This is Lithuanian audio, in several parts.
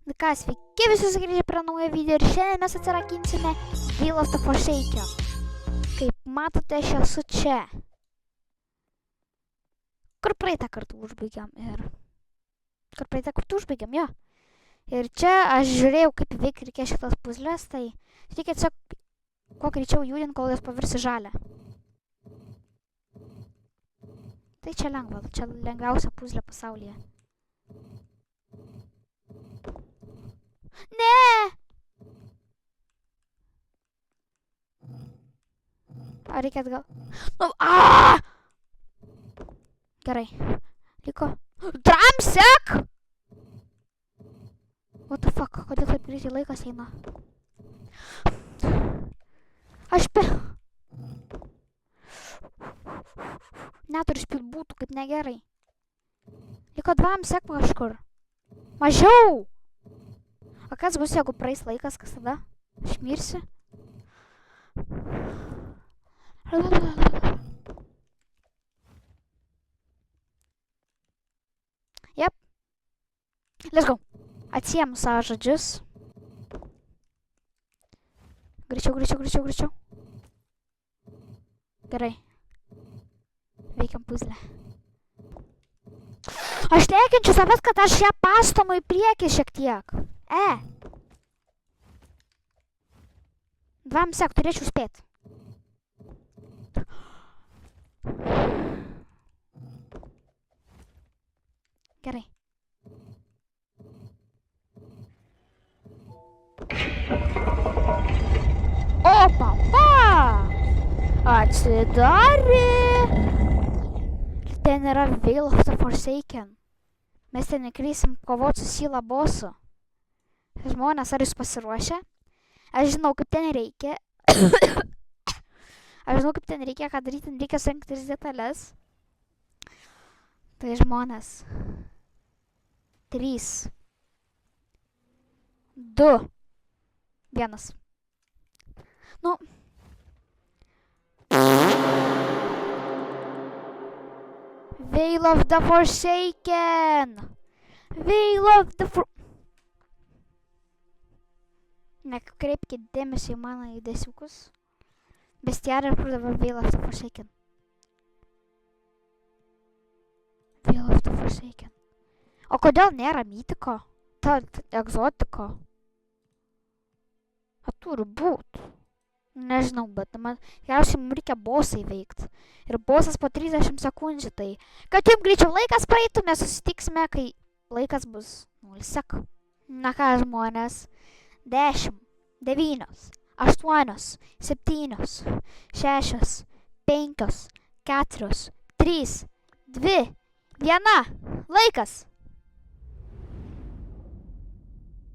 Na ką, sveiki visi sugrįžę prie naujo video ir šiandien mes atsirakinsime Veil of the Forsaken. Kaip matote, aš esu čia. Kur praeitą kartą užbaigiam jo. Ir čia aš žiūrėjau, kaip veikia reikia šitas puzlės, tai reikia tiesiog kuo greičiau judinti, kol jos pavirsi žalę. Tai čia lengva, čia lengviausia puzlė pasaulyje. Ne! Ar reikia atgal? Nu, aaa! Gerai. Liko. Dramsek! What the fuck? Kodėl taip greitai laikas eina? Neturiu spyd būtų, kaip negerai. Liko 2 sekų kažkur. Mažiau! O kas bus, jeigu praeis laikas, kas tada? Aš mirsiu. Jep. Let's go. Atsiemu savo žodžius. Greičiau. Gerai. Veikiam puzlę. Aš nekenčiu savęs, kad aš ją pastumu į priekį šiek tiek. 2 sekų turėčiau spėti. Gerai. O, papa! Atsidarė! Ten yra Veil of the Forsaken. Mes ten nekreisim kovoti su Syla bossu. Žmonės, ar jūs pasiruošę? Aš žinau, kaip ten reikia. Ką daryti, reikia surinkti 3 detalės. Tai žmonės. 3. 2. 1. Nu. Veil of the Forsaken! Veil of the Nekreipkite dėmesį į mano judesiukus. Bestiarė pradavo Veil of the Forsaken. Veil of the Forsaken. O kodėl nėra mytiko? Ta egzotiko? A turi būt. Nežinau, bet tikriausiai mums reikia bosą įveikti. Ir bosas po 30 sekundžių, tai kad jums greičiau laikas praeitų, mes susitiksime, kai laikas bus 0 sekų. Na ką, žmonės? 10, 9, 8, 7, 6, 5, 4, 3, 2, 1. Laikas!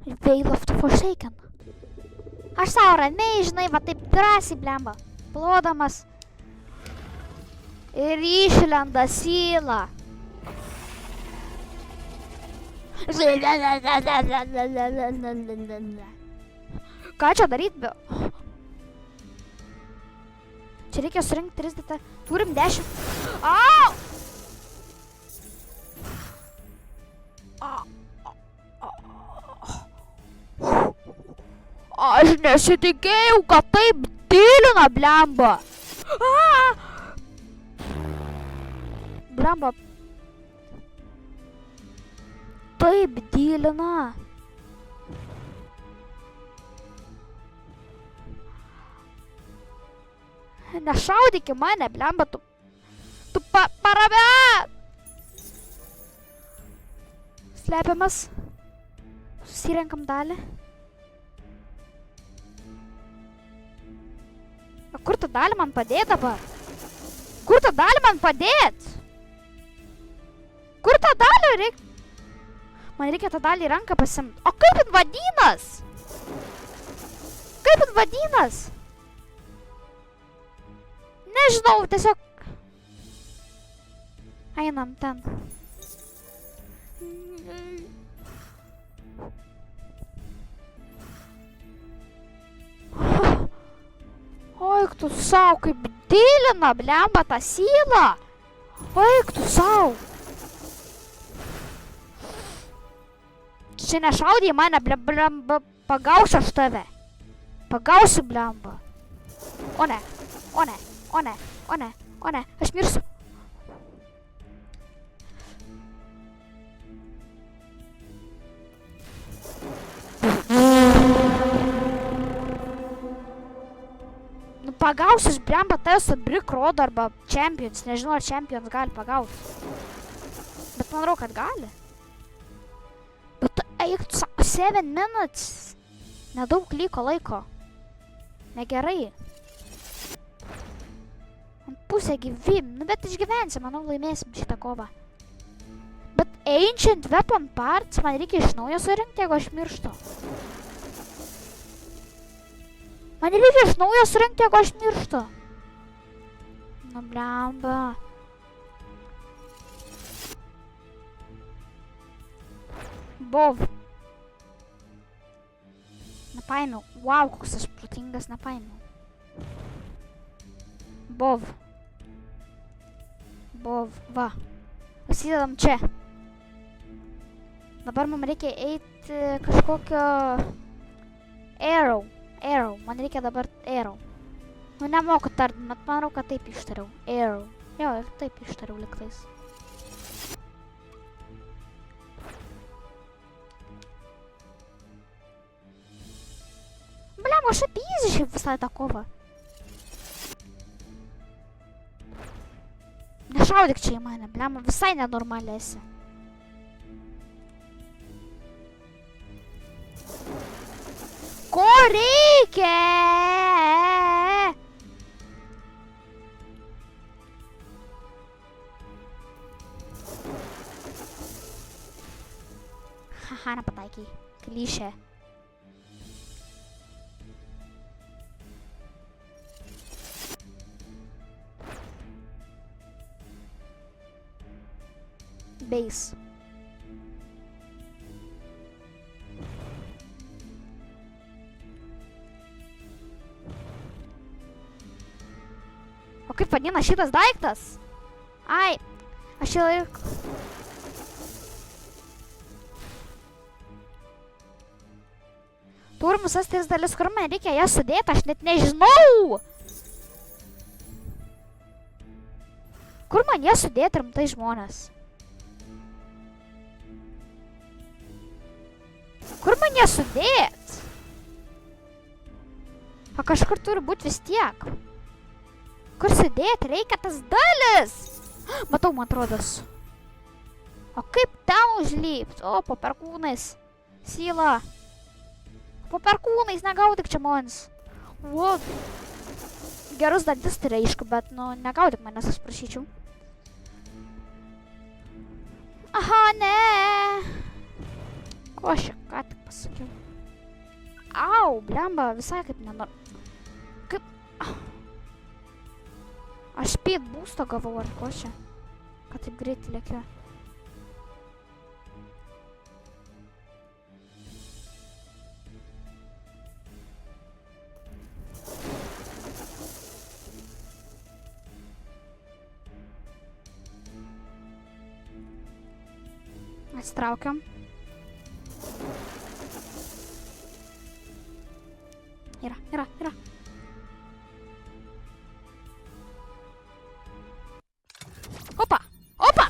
Veil of the Forsaken. Aš savo ramiai, žinai, va taip drąsiai blemba, plodamas. Ir išlenda Syla. Ką čia daryt, be? Čia reikia surinkti 3 detalės. Turim 10. Au! Aš nesitikėjau, kad taip dilina, blemba. Blemba. Taip dilina. Nešaudyk į mane, blemba, tu paramėt. Slepiamas. Susirenkam dalį. Kur tu dalį man padėt dabar? Kur tu dalį man padėt? Kur tą dalį reikia? Man reikia tą dalį į ranką pasimti. O kaip jin vadinas? Nežinau, tiesiog... Einam ten. Oik tu sau, kaip dilina, blemba, tą Sylą. Oik tu sau. Čia nešaudė į mane, blemba, pagausiu aš tave. Pagausiu, blemba. O ne, o ne, o ne, o ne, o ne, aš mirsiu. Nu pagausiu aš, blemba, tai su Brick Road arba Champions. Nežinau, ar Champions gali pagauti. Bet manau, kad gali. Bet eik, 7 minutes. Nedaug liko laiko. Negerai. Ant pusę gyvybė. Nu, bet išgyvensim, manau, laimėsim šitą kovą. Bet Ancient Weapon Parts man reikia iš naujo surinkti, jeigu aš mirštu. Man reikia iš naujo surinkti, jeigu aš mirštu. Nu, blemba. Bov. Nepaėmiau. Wow, koks aš protingas, nepaėmiau. Bov. Bov, va. Pasidedam čia. Dabar mums reikia eiti kažkokio... Arrow. Arrow. Man reikia dabar Arrow. Nu, nemoku tart, bet manau, kad taip ištariau. Arrow. Jo, ir taip ištariau liktais. Bliam, aš apyzi šiaip visai tą kovą. Nešaudyk čia į mane, bliam, visai nenormaliai esi. Ko reikia? Haha, nepataikiai. Klišė. Base. O kaip vadina šitas daiktas? Ai, aš jau ir... Turim visas tais dalis, kur man reikia jas sudėti, aš net nežinau! Kur man jas sudėti rimtai žmonės? Kur man jas sudėt? O kažkur turi būti vis tiek. Kur sudėti? Reikia tas dalis. Matau, man atrodos. O kaip ten užlypt? O, po perkūnais. Syla. Po perkūnais negaudyk čia mons. O. Gerus dantis tai reišku, bet, nu, negaudyk manęs, aš prašyčiau. Aha, ne. Ko aš ką tik pasakiau? Au, blemba, visai kaip nenor... Kaip... Aš speed boostą gavau, ar ko čia? Kad taip greitai lėkiu. Atsitraukiam. Yra. Opa!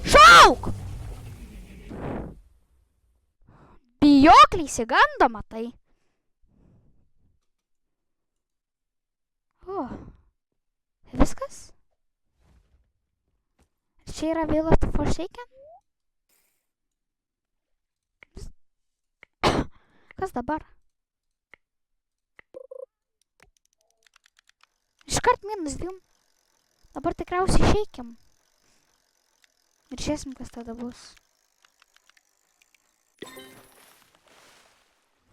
Šauk! Bijokliai įsigando, matai. O. Viskas? Čia yra Veil of the Forsaken? Kas dabar? Iškart -2. Dabar tikriausiai išeikim. Ir žiūrėsim, kas tada bus.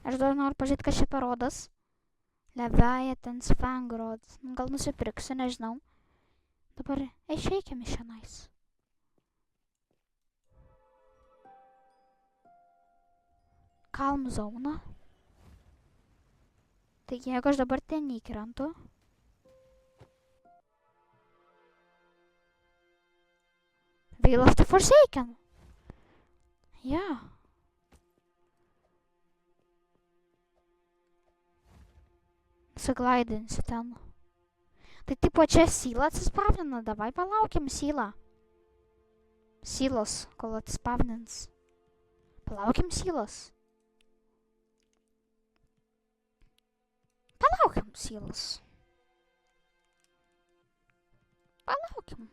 Aš dar noriu pažiūrėti, kas čia parodas. Leviathan's Fangrod. Gal nusipirksiu, nežinau. Dabar išeikim iš šiandien. Calm zone. Taigi, jeigu aš dabar ten įkrentu. Veil of the Forsaken. Ja. Susiklaidinsiu ten. Tai tipo čia syla atsispavnina, davai palaukiam sylą. Sylos, kol atsispavnins. Palaukiam sylos. Palaukiam sylos. Palaukiam.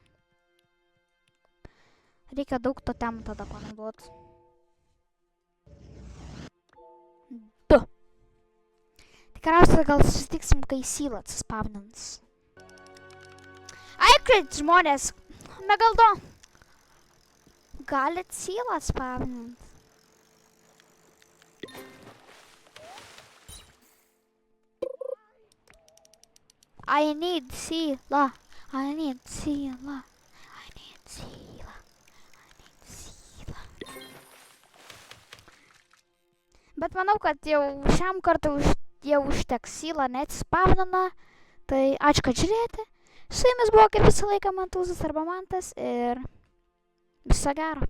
Reikia daug totemų tada panaudot. 2. Tikriausiai gal susitiksim, kai syla atsispavnins. Aikrit, žmonės, Megaldo. Galit sylą atsispavnint. I need sylą. I need sylą. I need sylą. I need sylą. Bet manau, kad jau šiam kartui jau užteks sylą neatsispavnina. Tai ačiū, kad žiūrėjote. Su jumis buvo kaip visą laiką Mantuzas arba Mantas ir viso gero.